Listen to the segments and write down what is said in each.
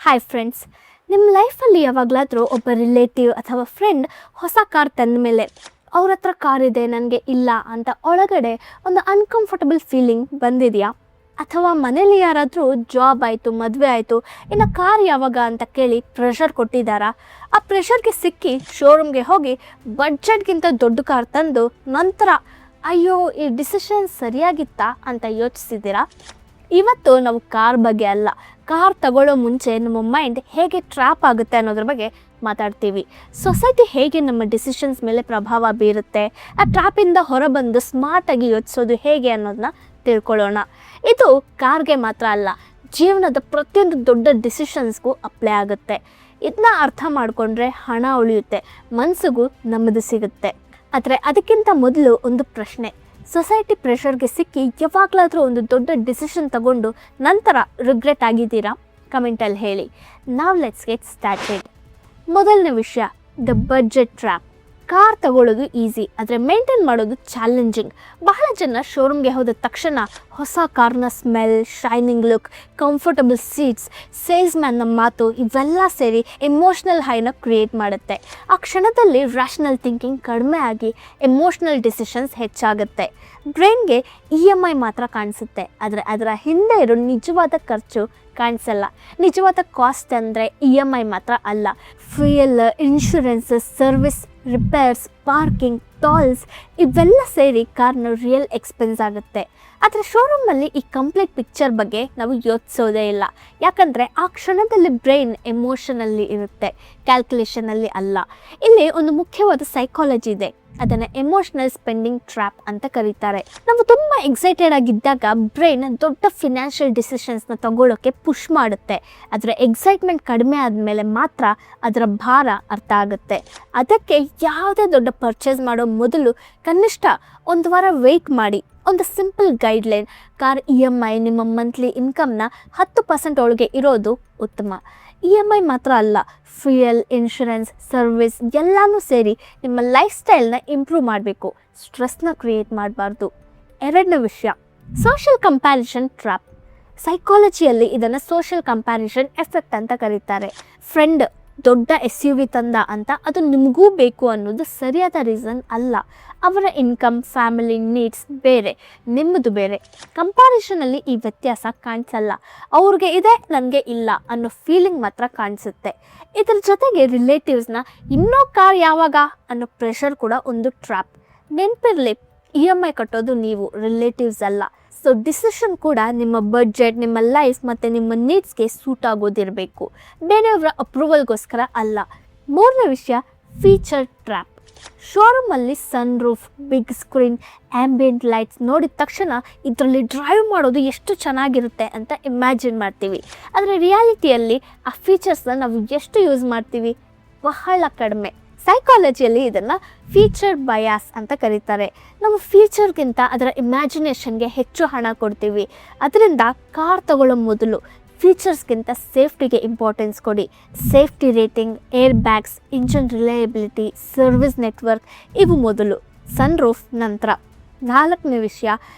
Hi friends, ನಿಮ್ಮ ಲೈಫಲ್ಲಿ ಯಾವಾಗಲಾದರೂ ಒಬ್ಬ ರಿಲೇಟಿವ್ ಅಥವಾ ಫ್ರೆಂಡ್ ಹೊಸ ಕಾರ್ ತಂದ ಮೇಲೆ ಅವ್ರ ಹತ್ರ ಕಾರ್ ಇದೆ ನನಗೆ ಇಲ್ಲ ಅಂತ ಒಳಗಡೆ ಒಂದು ಅನ್ಕಂಫರ್ಟಬಲ್ ಫೀಲಿಂಗ್ ಬಂದಿದೆಯಾ? ಅಥವಾ ಮನೇಲಿ ಯಾರಾದರೂ ಜಾಬ್ ಆಯಿತು, ಮದುವೆ ಆಯಿತು, ಇನ್ನು ಕಾರ್ ಯಾವಾಗ ಅಂತ ಕೇಳಿ ಪ್ರೆಷರ್ ಕೊಟ್ಟಿದ್ದಾರಾ? ಆ ಪ್ರೆಷರ್ಗೆ ಸಿಕ್ಕಿ ಶೋರೂಮ್ಗೆ ಹೋಗಿ ಬಡ್ಜೆಟ್ಗಿಂತ ದೊಡ್ಡ ಕಾರ್ ತಂದು ನಂತರ ಅಯ್ಯೋ ಈ ಡಿಸಿಷನ್ ಸರಿಯಾಗಿತ್ತಾ ಅಂತ ಯೋಚಿಸಿದ್ದೀರಾ? ಇವತ್ತು ನಾವು ಕಾರ್ ಬಗ್ಗೆ ಅಲ್ಲ, ಕಾರ್ ತಗೊಳ್ಳೋ ಮುಂಚೆ ನಮ್ಮ ಮೈಂಡ್ ಹೇಗೆ ಟ್ರ್ಯಾಪ್ ಆಗುತ್ತೆ ಅನ್ನೋದ್ರ ಬಗ್ಗೆ ಮಾತಾಡ್ತೀವಿ. ಸೊಸೈಟಿ ಹೇಗೆ ನಮ್ಮ ಡಿಸಿಷನ್ಸ್ ಮೇಲೆ ಪ್ರಭಾವ ಬೀರುತ್ತೆ, ಆ ಟ್ರ್ಯಾಪಿಂದ ಹೊರಬಂದು ಸ್ಮಾರ್ಟಾಗಿ ಯೋಚಿಸೋದು ಹೇಗೆ ಅನ್ನೋದನ್ನ ತಿಳ್ಕೊಳ್ಳೋಣ. ಇದು ಕಾರ್ಗೆ ಮಾತ್ರ ಅಲ್ಲ, ಜೀವನದ ಪ್ರತಿಯೊಂದು ದೊಡ್ಡ ಡಿಸಿಷನ್ಸ್ಗೂ ಅಪ್ಲೈ ಆಗುತ್ತೆ. ಇದನ್ನ ಅರ್ಥ ಮಾಡಿಕೊಂಡ್ರೆ ಹಣ ಉಳಿಯುತ್ತೆ, ಮನಸ್ಸಿಗೂ ನೆಮ್ಮದಿ ಸಿಗುತ್ತೆ. ಆದರೆ ಅದಕ್ಕಿಂತ ಮೊದಲು ಒಂದು ಪ್ರಶ್ನೆ, ಸೊಸೈಟಿ ಪ್ರೆಷರ್ಗೆ ಸಿಕ್ಕಿ ಯಾವಾಗಲಾದರೂ ಒಂದು ದೊಡ್ಡ ಡಿಸಿಷನ್ ತಗೊಂಡು ನಂತರ ರಿಗ್ರೆಟ್ ಆಗಿದ್ದೀರಾ? ಕಮೆಂಟಲ್ಲಿ ಹೇಳಿ. ನಾವ್ ಲೆಟ್ಸ್ ಗೆಟ್ ಸ್ಟಾರ್ಟೆಡ್. ಮೊದಲನೇ ವಿಷಯ, ದ ಬಡ್ಜೆಟ್ ಟ್ರ್ಯಾಪ್. ಕಾರ್ ತಗೊಳ್ಳೋದು ಈಸಿ, ಆದರೆ ಮೇಂಟೈನ್ ಮಾಡೋದು ಚಾಲೆಂಜಿಂಗ್. ಬಹಳ ಜನ ಶೋರೂಮ್ಗೆ ಹೋದ ತಕ್ಷಣ ಹೊಸ ಕಾರ್ನ smell, shining look, comfortable seats, ಸೇಲ್ಸ್ಮ್ಯಾನ್ನ ಮಾತು ಇವೆಲ್ಲ ಸೇರಿ ಎಮೋಷ್ನಲ್ ಹೈನ ಕ್ರಿಯೇಟ್ ಮಾಡುತ್ತೆ. ಆ ಕ್ಷಣದಲ್ಲಿ ರ್ಯಾಷನಲ್ ಥಿಂಕಿಂಗ್ ಕಡಿಮೆ ಆಗಿ ಎಮೋಷ್ನಲ್ ಡಿಸಿಷನ್ಸ್ ಹೆಚ್ಚಾಗುತ್ತೆ. ಬ್ರೈನ್ಗೆ EMI ಮಾತ್ರ ಕಾಣಿಸುತ್ತೆ, ಆದರೆ ಅದರ ಹಿಂದೆ ಇರೋ ನಿಜವಾದ ಖರ್ಚು ಕಾಣಿಸಲ್ಲ. ನಿಜವಾದ ಕಾಸ್ಟ್ ಅಂದರೆ EMI ಮಾತ್ರ ಅಲ್ಲ, fuel, insurances, service, repairs, parking, tolls ಇವೆಲ್ಲ ಸೇರಿ ಕಾರ್ನ ರಿಯಲ್ ಎಕ್ಸ್ಪೆನ್ಸ್ ಆಗುತ್ತೆ. ಆದರೆ ಶೋರೂಮಲ್ಲಿ ಈ ಕಂಪ್ಲೀಟ್ ಪಿಕ್ಚರ್ ಬಗ್ಗೆ ನಾವು ಯೋಚಿಸೋದೇ ಇಲ್ಲ, ಯಾಕಂದರೆ ಆ ಕ್ಷಣದಲ್ಲಿ ಬ್ರೈನ್ ಎಮೋಷನಲ್ಲಿ ಇರುತ್ತೆ, ಕ್ಯಾಲ್ಕುಲೇಷನಲ್ಲಿ ಅಲ್ಲ. ಇಲ್ಲಿ ಒಂದು ಮುಖ್ಯವಾದ ಸೈಕಾಲಜಿ ಇದೆ, ಅದನ್ನು ಎಮೋಷ್ನಲ್ ಸ್ಪೆಂಡಿಂಗ್ ಟ್ರ್ಯಾಪ್ ಅಂತ ಕರೀತಾರೆ. ನಾವು ತುಂಬ ಎಕ್ಸೈಟೆಡ್ ಆಗಿದ್ದಾಗ ಬ್ರೈನ್ ದೊಡ್ಡ ಫಿನಾನ್ಷಿಯಲ್ ಡಿಸಿಷನ್ಸ್ನ ತಗೊಳ್ಳೋಕ್ಕೆ ಪುಷ್ ಮಾಡುತ್ತೆ. ಅದರ ಎಕ್ಸೈಟ್ಮೆಂಟ್ ಕಡಿಮೆ ಆದಮೇಲೆ ಮಾತ್ರ ಅದರ ಭಾರ ಅರ್ಥ ಆಗುತ್ತೆ. ಅದಕ್ಕೆ ಯಾವುದೇ ದೊಡ್ಡ ಪರ್ಚೇಸ್ ಮಾಡೋ ಮೊದಲು ಕನಿಷ್ಠ ಒಂದು ವಾರ ವೆಯ್ಟ್ ಮಾಡಿ. ಒಂದು ಸಿಂಪಲ್ ಗೈಡ್ಲೈನ್, ಕಾರ್ EMI ನಿಮ್ಮ ಮಂತ್ಲಿ ಇನ್ಕಮ್ನ 10% ಒಳಗೆ ಇರೋದು ಉತ್ತಮ. EMI ಮಾತ್ರ ಅಲ್ಲ, ಫ್ಯೂಯಲ್, ಇನ್ಶೂರೆನ್ಸ್, ಸರ್ವಿಸ್ ಎಲ್ಲನೂ ಸೇರಿ ನಿಮ್ಮ ಲೈಫ್ ಸ್ಟೈಲ್ನ ಇಂಪ್ರೂವ್ ಮಾಡಬೇಕು, ಸ್ಟ್ರೆಸ್ನ ಕ್ರಿಯೇಟ್ ಮಾಡಬಾರ್ದು. ಎರಡನೇ ವಿಷಯ, ಸೋಷಿಯಲ್ ಕಂಪ್ಯಾರಿಸನ್ ಟ್ರ್ಯಾಪ್. ಸೈಕಾಲಜಿಯಲ್ಲಿ ಇದನ್ನು ಸೋಷಿಯಲ್ ಕಂಪ್ಯಾರಿಸನ್ ಎಫೆಕ್ಟ್ ಅಂತ ಕರೀತಾರೆ. ಫ್ರೆಂಡ್ ದೊಡ್ಡ SUV ತಂದ ಅಂತ ಅದು ನಿಮಗೂ ಬೇಕು ಅನ್ನೋದು ಸರಿಯಾದ ರೀಸನ್ ಅಲ್ಲ. ಅವರ ಇನ್ಕಮ್, ಫ್ಯಾಮಿಲಿ ನೀಡ್ಸ್ ಬೇರೆ, ನಿಮ್ಮದು ಬೇರೆ. ಕಂಪ್ಯಾರಿಸನಲ್ಲಿ ಈ ವ್ಯತ್ಯಾಸ ಕಾಣಿಸಲ್ಲ. ಅವ್ರಿಗೆ ಇದೆ, ನನಗೆ ಇಲ್ಲ ಅನ್ನೋ ಫೀಲಿಂಗ್ ಮಾತ್ರ ಕಾಣಿಸುತ್ತೆ. ಇದರ ಜೊತೆಗೆ ರಿಲೇಟಿವ್ಸ್ನ ಇನ್ನೂ ಕಾರ್ ಯಾವಾಗ ಅನ್ನೋ ಪ್ರೆಷರ್ ಕೂಡ ಒಂದು ಟ್ರ್ಯಾಪ್. ನೆನಪಿರಲಿ, EMI ಕಟ್ಟೋದು ನೀವು, ರಿಲೇಟಿವ್ಸ್ ಅಲ್ಲ. ಸೊ ಡಿಸಿಷನ್ ಕೂಡ ನಿಮ್ಮ ಬಡ್ಜೆಟ್, ನಿಮ್ಮ ಲೈಫ್ ಮತ್ತು ನಿಮ್ಮ ನೀಡ್ಸ್ಗೆ ಸೂಟ್ ಆಗೋದಿರಬೇಕು, ಬೇರೆಯವರ ಅಪ್ರೂವಲ್ಗೋಸ್ಕರ ಅಲ್ಲ. ಮೂರನೇ ವಿಷಯ, ಫೀಚರ್ ಟ್ರ್ಯಾಪ್. ಶೋರೂಮಲ್ಲಿ sunroof, big screen, ambient lights ನೋಡಿದ ತಕ್ಷಣ ಇದರಲ್ಲಿ ಡ್ರೈವ್ ಮಾಡೋದು ಎಷ್ಟು ಚೆನ್ನಾಗಿರುತ್ತೆ ಅಂತ ಇಮ್ಯಾಜಿನ್ ಮಾಡ್ತೀವಿ. ಆದರೆ ರಿಯಾಲಿಟಿಯಲ್ಲಿ ಆ ಫೀಚರ್ಸ್ನ ನಾವು ಎಷ್ಟು ಯೂಸ್ ಮಾಡ್ತೀವಿ? ಬಹಳ ಕಡಿಮೆ. ಸೈಕಾಲಜಿಯಲ್ಲಿ ಇದನ್ನು ಫೀಚರ್ ಬಯಾಸ್ ಅಂತ ಕರೀತಾರೆ. ನಾವು ಫೀಚರ್ಗಿಂತ ಅದರ ಇಮ್ಯಾಜಿನೇಷನ್ಗೆ ಹೆಚ್ಚು ಹಣ ಕೊಡ್ತೀವಿ. ಅದರಿಂದ ಕಾರ್ ತಗೊಳ್ಳೋ ಮೊದಲು ಫೀಚರ್ಸ್ಗಿಂತ ಸೇಫ್ಟಿಗೆ ಇಂಪಾರ್ಟೆನ್ಸ್ ಕೊಡಿ. Safety rating, airbags, engine reliability, service network ಇವು ಮೊದಲು, ಸನ್ ರೂಫ್ ನಂತರ. ನಾಲ್ಕನೇ ವಿಷಯ,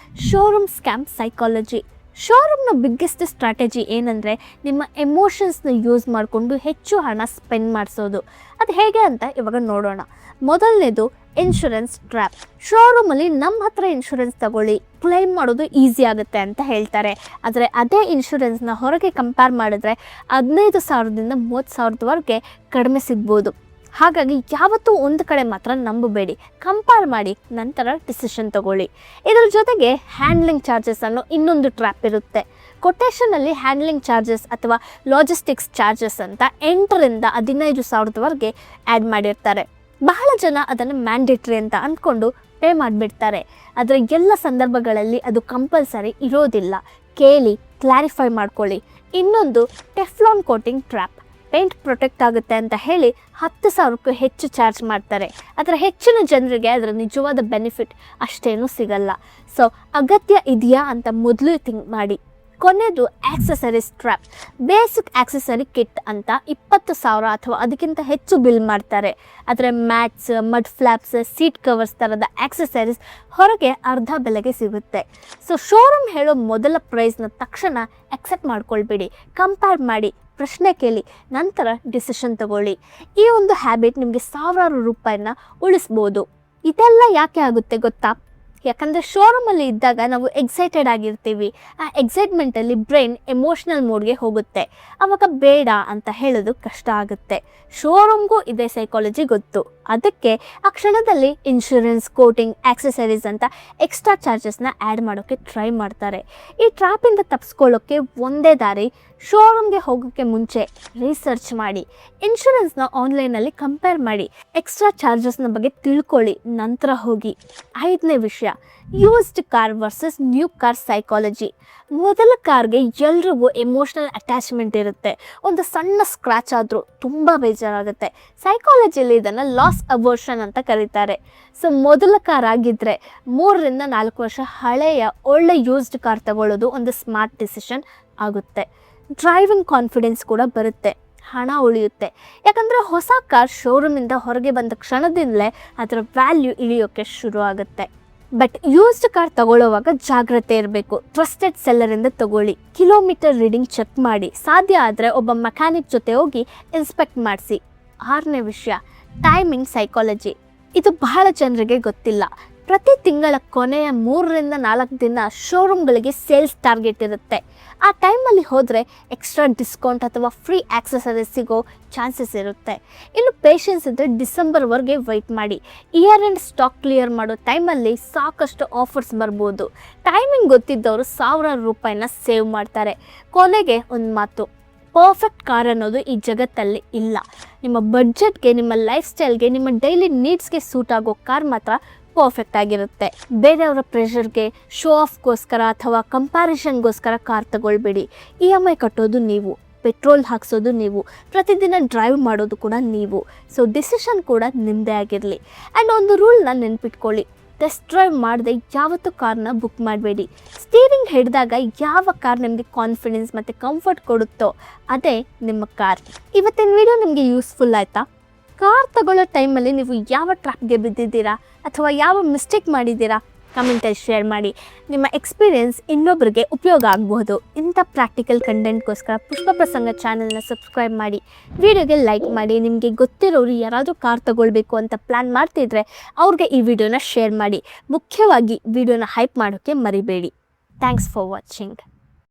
ಶೋರೂಮ್ ಸ್ಕ್ಯಾಮ್ ಸೈಕಾಲಜಿ. ಶೋರೂಮ್ನ ಬಿಗ್ಗೆಸ್ಟ್ ಸ್ಟ್ರಾಟಜಿ ಏನಂದರೆ ನಿಮ್ಮ ಎಮೋಷನ್ಸ್ನ ಯೂಸ್ ಮಾಡಿಕೊಂಡು ಹೆಚ್ಚು ಹಣ ಸ್ಪೆಂಡ್ ಮಾಡಿಸೋದು. ಅದು ಹೇಗೆ ಅಂತ ಇವಾಗ ನೋಡೋಣ. ಮೊದಲನೇದು, ಇನ್ಶೂರೆನ್ಸ್ ಟ್ರ್ಯಾಪ್. ಶೋರೂಮಲ್ಲಿ ನಮ್ಮ ಹತ್ರ ಇನ್ಶೂರೆನ್ಸ್ ತಗೊಳ್ಳಿ, ಕ್ಲೈಮ್ ಮಾಡೋದು ಈಸಿ ಆಗುತ್ತೆ ಅಂತ ಹೇಳ್ತಾರೆ. ಆದರೆ ಅದೇ ಇನ್ಶೂರೆನ್ಸ್ನ ಹೊರಗೆ ಕಂಪೇರ್ ಮಾಡಿದ್ರೆ 15,000ದಿಂದ 30,000ದವರೆಗೆ ಕಡಿಮೆ ಸಿಗ್ಬೋದು. ಹಾಗಾಗಿ ಯಾವತ್ತೂ ಒಂದು ಕಡೆ ಮಾತ್ರ ನಂಬಬೇಡಿ, ಕಂಪೇರ್ ಮಾಡಿ ನಂತರ ಡಿಸಿಷನ್ ತಗೊಳ್ಳಿ. ಇದರ ಜೊತೆಗೆ ಹ್ಯಾಂಡ್ಲಿಂಗ್ ಚಾರ್ಜಸ್ ಅನ್ನೋ ಇನ್ನೊಂದು ಟ್ರ್ಯಾಪ್ ಇರುತ್ತೆ. ಕೊಟೇಷನಲ್ಲಿ ಹ್ಯಾಂಡ್ಲಿಂಗ್ ಚಾರ್ಜಸ್ ಅಥವಾ ಲಾಜಿಸ್ಟಿಕ್ಸ್ ಚಾರ್ಜಸ್ ಅಂತ 8ರಿಂದ 15,000ದವರೆಗೆ ಆ್ಯಡ್ ಮಾಡಿರ್ತಾರೆ. ಬಹಳ ಜನ ಅದನ್ನು ಮ್ಯಾಂಡೇಟ್ರಿ ಅಂತ ಅಂದ್ಕೊಂಡು ಪೇ ಮಾಡಿಬಿಡ್ತಾರೆ. ಆದರೆ ಎಲ್ಲ ಸಂದರ್ಭಗಳಲ್ಲಿ ಅದು ಕಂಪಲ್ಸರಿ ಇರೋದಿಲ್ಲ. ಕೇಳಿ, ಕ್ಲಾರಿಫೈ ಮಾಡ್ಕೊಳ್ಳಿ. ಇನ್ನೊಂದು, Teflon coating trap. Paint protect ಆಗುತ್ತೆ ಅಂತ ಹೇಳಿ 10,000ಕ್ಕೂ ಹೆಚ್ಚು ಚಾರ್ಜ್ ಮಾಡ್ತಾರೆ. ಆದರೆ ಹೆಚ್ಚಿನ ಜನರಿಗೆ ಅದರ ನಿಜವಾದ ಬೆನಿಫಿಟ್ ಅಷ್ಟೇನೂ ಸಿಗಲ್ಲ. ಸೊ ಅಗತ್ಯ ಇದೆಯಾ ಅಂತ ಮೊದಲು ಥಿಂಕ್ ಮಾಡಿ. ಕೊನೆಯದು, accessories trap. Basic accessory kit ಅಂತ 20,000 ಅಥವಾ ಅದಕ್ಕಿಂತ ಹೆಚ್ಚು ಬಿಲ್ ಮಾಡ್ತಾರೆ. ಆದರೆ mats, mud flops, seat covers ಥರದ ಆಕ್ಸೆಸರೀಸ್ ಹೊರಗೆ ಅರ್ಧ ಬೆಲೆಗೆ ಸಿಗುತ್ತೆ. ಸೊ ಶೋರೂಮ್ ಹೇಳೋ ಮೊದಲ ಪ್ರೈಸ್ನ ತಕ್ಷಣ ಅಕ್ಸೆಪ್ಟ್ ಮಾಡ್ಕೊಳ್ಬೇಡಿ, ಕಂಪೇರ್ ಮಾಡಿ, ಪ್ರಶ್ನೆ ಕೇಳಿ, ನಂತರ ಡಿಸಿಷನ್ ತಗೊಳ್ಳಿ. ಈ ಒಂದು ಹ್ಯಾಬಿಟ್ ನಿಮಗೆ ಸಾವಿರಾರು ರೂಪಾಯಿನ ಉಳಿಸ್ಬೋದು. ಇದೆಲ್ಲ ಯಾಕೆ ಆಗುತ್ತೆ ಗೊತ್ತಾ? ಯಾಕಂದರೆ ಶೋರೂಮಲ್ಲಿ ಇದ್ದಾಗ ನಾವು ಎಕ್ಸೈಟೆಡ್ ಆಗಿರ್ತೀವಿ. ಆ ಎಕ್ಸೈಟ್ಮೆಂಟಲ್ಲಿ ಬ್ರೈನ್ ಎಮೋಷ್ನಲ್ ಮೋಡ್ಗೆ ಹೋಗುತ್ತೆ. ಆವಾಗ ಬೇಡ ಅಂತ ಹೇಳೋದು ಕಷ್ಟ ಆಗುತ್ತೆ. ಶೋರೂಮ್ಗೂ ಇದೇ ಸೈಕಾಲಜಿ ಗೊತ್ತು. ಅದಕ್ಕೆ ಆ ಕ್ಷಣದಲ್ಲಿ ಇನ್ಶೂರೆನ್ಸ್, ಕೋಟಿಂಗ್, ಆಕ್ಸೆಸರೀಸ್ ಅಂತ ಎಕ್ಸ್ಟ್ರಾ ಚಾರ್ಜಸ್ನ ಆ್ಯಡ್ ಮಾಡೋಕ್ಕೆ ಟ್ರೈ ಮಾಡ್ತಾರೆ. ಈ ಟ್ರ್ಯಾಪಿಂದ ತಪ್ಪಿಸ್ಕೊಳ್ಳೋಕ್ಕೆ ಒಂದೇ ದಾರಿ, ಶೋರೂಮ್ಗೆ ಹೋಗೋಕ್ಕೆ ಮುಂಚೆ ರಿಸರ್ಚ್ ಮಾಡಿ, ಇನ್ಶೂರೆನ್ಸ್ನ ಆನ್ಲೈನಲ್ಲಿ ಕಂಪೇರ್ ಮಾಡಿ, ಎಕ್ಸ್ಟ್ರಾ ಚಾರ್ಜಸ್ನ ಬಗ್ಗೆ ತಿಳ್ಕೊಳ್ಳಿ, ನಂತರ ಹೋಗಿ. 5ನೇ ವಿಷಯ, used car versus new car psychology. ಮೊದಲ ಕಾರ್ಗೆ ಎಲ್ರಿಗೂ ಎಮೋಷ್ನಲ್ ಅಟ್ಯಾಚ್ಮೆಂಟ್ ಇರುತ್ತೆ. ಒಂದು ಸಣ್ಣ ಸ್ಕ್ರ್ಯಾಚ್ ಆದರೂ ತುಂಬ ಬೇಜಾರಾಗುತ್ತೆ. ಸೈಕಾಲಜಿಯಲ್ಲಿ ಇದನ್ನು ಲಾಸ್ ಅವರ್ಷನ್ ಅಂತ ಕರೀತಾರೆ. ಸೊ ಮೊದಲ ಕಾರ್ ಆಗಿದ್ದರೆ 3ರಿಂದ 4 ವರ್ಷ ಹಳೆಯ ಒಳ್ಳೆ ಯೂಸ್ಡ್ ಕಾರ್ ತಗೊಳ್ಳೋದು ಒಂದು ಸ್ಮಾರ್ಟ್ ಡಿಸಿಷನ್ ಆಗುತ್ತೆ. ಡ್ರೈವಿಂಗ್ ಕಾನ್ಫಿಡೆನ್ಸ್ ಕೂಡ ಬರುತ್ತೆ, ಹಣ ಉಳಿಯುತ್ತೆ. ಯಾಕಂದರೆ ಹೊಸ ಕಾರ್ ಶೋರೂಮಿಂದ ಹೊರಗೆ ಬಂದ ಕ್ಷಣದಿಂದಲೇ ಅದರ ವ್ಯಾಲ್ಯೂ ಇಳಿಯೋಕ್ಕೆ ಶುರು ಆಗುತ್ತೆ. ಬಟ್ ಯೂಸ್ಡ್ ಕಾರ್ ತಗೊಳ್ಳೋವಾಗ ಜಾಗ್ರತೆ ಇರಬೇಕು. ಟ್ರಸ್ಟೆಡ್ ಸೆಲ್ಲರಿಂದ ತಗೊಳ್ಳಿ, ಕಿಲೋಮೀಟರ್ ರೀಡಿಂಗ್ ಚೆಕ್ ಮಾಡಿ, ಸಾಧ್ಯ ಆದರೆ ಒಬ್ಬ ಮೆಕ್ಯಾನಿಕ್ ಜೊತೆ ಹೋಗಿ ಇನ್ಸ್ಪೆಕ್ಟ್ ಮಾಡಿಸಿ. 6ನೇ ವಿಷಯ, ಟೈಮಿಂಗ್ ಸೈಕಾಲಜಿ. ಇದು ಬಹಳ ಜನರಿಗೆ ಗೊತ್ತಿಲ್ಲ. ಪ್ರತಿ ತಿಂಗಳ ಕೊನೆಯ 3ರಿಂದ 4 ದಿನ ಶೋರೂಮ್ಗಳಿಗೆ ಸೇಲ್ಸ್ ಟಾರ್ಗೆಟ್ ಇರುತ್ತೆ. ಆ ಟೈಮಲ್ಲಿ ಹೋದರೆ ಎಕ್ಸ್ಟ್ರಾ ಡಿಸ್ಕೌಂಟ್ ಅಥವಾ ಫ್ರೀ ಆಕ್ಸೆಸರೀಸ್ ಸಿಗೋ ಚಾನ್ಸಸ್ ಇರುತ್ತೆ. ಇನ್ನು ಪೇಷನ್ಸ್ ಇದ್ದರೆ ಡಿಸೆಂಬರ್ವರೆಗೆ ವೆಯ್ಟ್ ಮಾಡಿ. ಇಯರ್ ಎಂಡ್ ಸ್ಟಾಕ್ ಕ್ಲಿಯರ್ ಮಾಡೋ ಟೈಮಲ್ಲಿ ಸಾಕಷ್ಟು ಆಫರ್ಸ್ ಬರ್ಬೋದು. ಟೈಮಿಂಗ್ ಗೊತ್ತಿದ್ದವರು ಸಾವಿರಾರು ರೂಪಾಯಿನ ಸೇವ್ ಮಾಡ್ತಾರೆ. ಕೊನೆಗೆ ಒಂದು ಮಾತು, ಪರ್ಫೆಕ್ಟ್ ಕಾರ್ ಅನ್ನೋದು ಈ ಜಗತ್ತಲ್ಲಿ ಇಲ್ಲ. ನಿಮ್ಮ ಬಡ್ಜೆಟ್ಗೆ, ನಿಮ್ಮ ಲೈಫ್ ಸ್ಟೈಲ್ಗೆ, ನಿಮ್ಮ ಡೈಲಿ ನೀಡ್ಸ್ಗೆ ಸೂಟ್ ಆಗೋ ಕಾರ್ ಮಾತ್ರ ಪರ್ಫೆಕ್ಟ್ ಆಗಿರುತ್ತೆ. ಬೇರೆಯವರ ಪ್ರೆಷರ್ಗೆ, ಶೋ ಆಫ್ಗೋಸ್ಕರ ಅಥವಾ ಕಂಪ್ಯಾರಿಷನ್ಗೋಸ್ಕರ ಕಾರ್ ತಗೊಳ್ಬೇಡಿ. EMI ಕಟ್ಟೋದು ನೀವು, ಪೆಟ್ರೋಲ್ ಹಾಕ್ಸೋದು ನೀವು, ಪ್ರತಿದಿನ ಡ್ರೈವ್ ಮಾಡೋದು ಕೂಡ ನೀವು. ಸೊ ಡಿಸಿಷನ್ ಕೂಡ ನಿಮ್ಮದೇ ಆಗಿರಲಿ. ಆ್ಯಂಡ್ ಒಂದು ರೂಲ್ನ ನೆನ್ಪಿಟ್ಕೊಳ್ಳಿ, ಟೆಸ್ಟ್ ಡ್ರೈವ್ ಮಾಡದೆ ಯಾವತ್ತೂ ಕಾರ್ನ ಬುಕ್ ಮಾಡಬೇಡಿ. ಸ್ಟೀರಿಂಗ್ ಹಿಡಿದಾಗ ಯಾವ ಕಾರ್ ನಿಮಗೆ ಕಾನ್ಫಿಡೆನ್ಸ್ ಮತ್ತು ಕಂಫರ್ಟ್ ಕೊಡುತ್ತೋ ಅದೇ ನಿಮ್ಮ ಕಾರ್. ಇವತ್ತಿನ ವಿಡಿಯೋ ನಿಮಗೆ ಯೂಸ್ಫುಲ್ ಆಯಿತಾ? ಕಾರ್ ತಗೊಳ್ಳೋ ಟೈಮಲ್ಲಿ ನೀವು ಯಾವ ಟ್ರ್ಯಾಪ್ಗೆ ಬಿದ್ದಿದ್ದೀರಾ ಅಥವಾ ಯಾವ ಮಿಸ್ಟೇಕ್ ಮಾಡಿದ್ದೀರಾ ಕಮೆಂಟಲ್ಲಿ ಶೇರ್ ಮಾಡಿ. ನಿಮ್ಮ ಎಕ್ಸ್ಪೀರಿಯೆನ್ಸ್ ಇನ್ನೊಬ್ಬರಿಗೆ ಉಪಯೋಗ ಆಗಬಹುದು. ಇಂಥ ಪ್ರಾಕ್ಟಿಕಲ್ ಕಂಟೆಂಟ್ಗೋಸ್ಕರ ಪುಷ್ಪ ಪ್ರಸಂಗ ಚಾನಲ್ನ ಸಬ್ಸ್ಕ್ರೈಬ್ ಮಾಡಿ, ವಿಡಿಯೋಗೆ ಲೈಕ್ ಮಾಡಿ. ನಿಮಗೆ ಗೊತ್ತಿರೋರು ಯಾರಾದರೂ ಕಾರ್ ತಗೊಳ್ಬೇಕು ಅಂತ ಪ್ಲ್ಯಾನ್ ಮಾಡ್ತಿದ್ರೆ ಅವ್ರಿಗೆ ಈ ವಿಡಿಯೋನ ಶೇರ್ ಮಾಡಿ. ಮುಖ್ಯವಾಗಿ ವಿಡಿಯೋನ ಹೈಪ್ ಮಾಡೋಕ್ಕೆ ಮರಿಬೇಡಿ. Thanks for watching.